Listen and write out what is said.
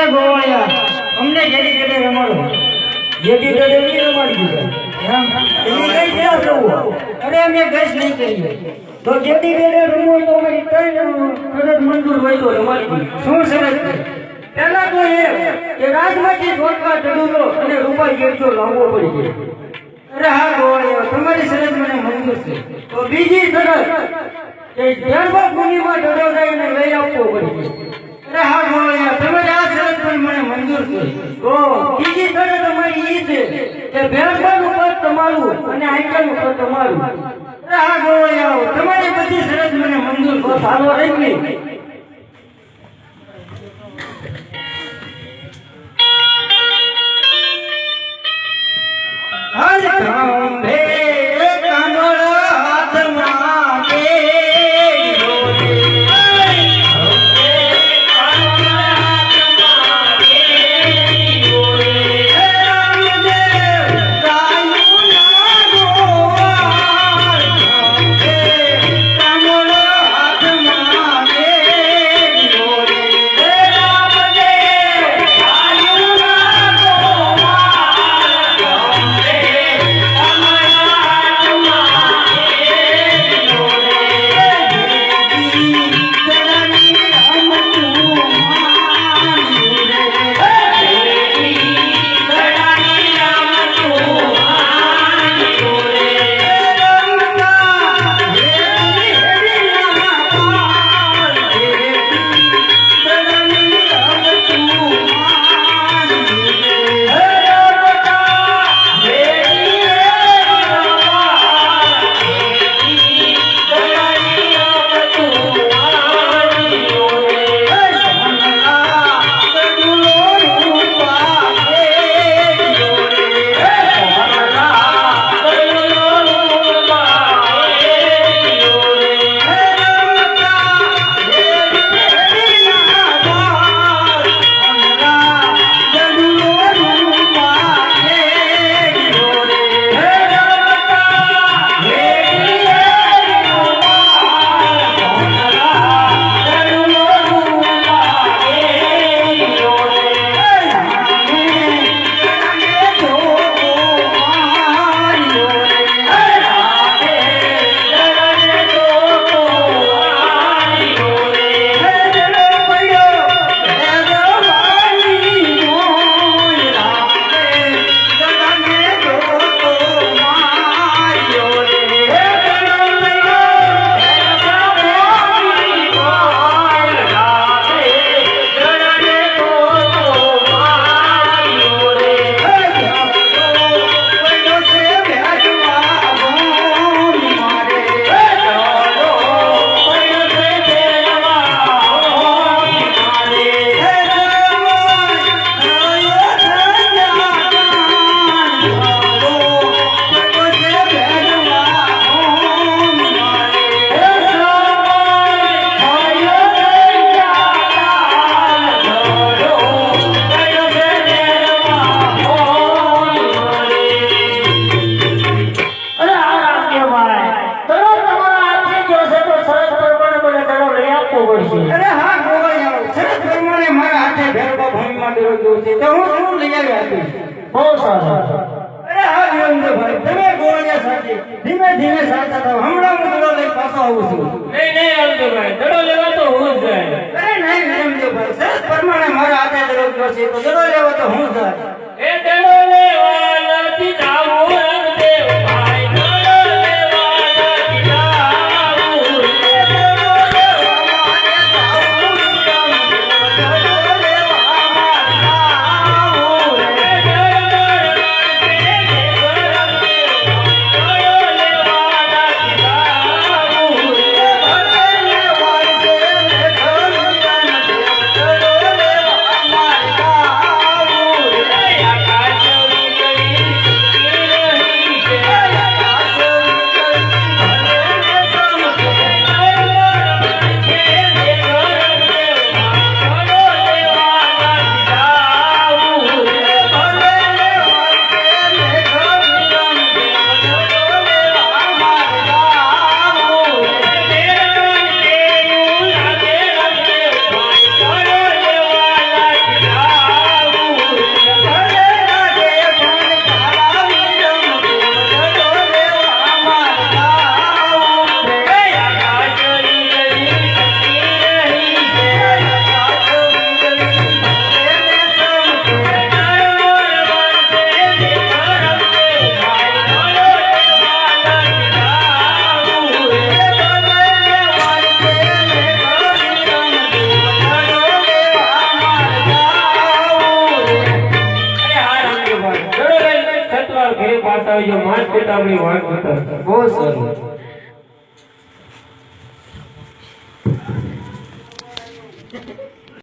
ગોવાળિયા અમને JD JD રમાડો JD JD રમાડી દીધા એની કઈ ક્યાં જવું અરે અમે ગેસ નહીં કરીએ તો જેડી જેડી રમો તો અમારી ત્રણ ફરજ મંજૂર હોય તો રમાડી શું સરસ પહેલા તો એ કે રાજમાંથી ધોળકા ચડુલો અને રૂપાઈ ગેરજો લાવવો પડી ગયો અરે હા ગોવાળિયા તમારી સરસ મને મંજૂર છે તો બીજી સરસ કે ધ્યાનમાં ભૂમિમાં ચડો જાય અને લઈ આવવો પડી ગયો અરે હા ગોવાળિયા તમારી આ સરસ પણ મને મંજૂર છે તો બીજી સરસ તમારી ઈ છે કે ભેરબાન ઉપર તમારું અને આઈકન ઉપર તમારું અરે હા ગોવાળિયા તમારી બધી સરસ મને મંજૂર બસ હાલો રહી ગઈ હર કાંભે કાંડોળ હાથમાં કેળો રે કાંભે કાંડોળ હાથમાં કેળો રે રામદેવ ગાયું ના ગોવાળ કાંભે કાંડોળ હાથમાં કેળો રે રામદેવ ગાયું ના અરે હા ગોવાળિયા સરસ પ્રમાણે મારા હાથે ભેરબા ભૂમિમાં દેવો છે તો હું શું લઈ આવી આપીશ બહુ સારું અરે હા વિરમદેવભાઈ તમે ગોવાળિયા સાથે ધીમે ધીમે સાચા થાવ હમણાં હું દડો લઈ પાછો આવું છું નહીં વિરમદેવભાઈ દડો લેવા તો હું જ જાય અરે નહીં વિરમદેવભાઈ સરસ પ્રમાણે મારા હાથે દડો છે તો દડો લેવા તો હું જાય એ દડો લેવા નથી જાવું વિરમદેવભાઈ બતાવજો, માન પિતામણી વાત બતાવજો. બહુ સારું.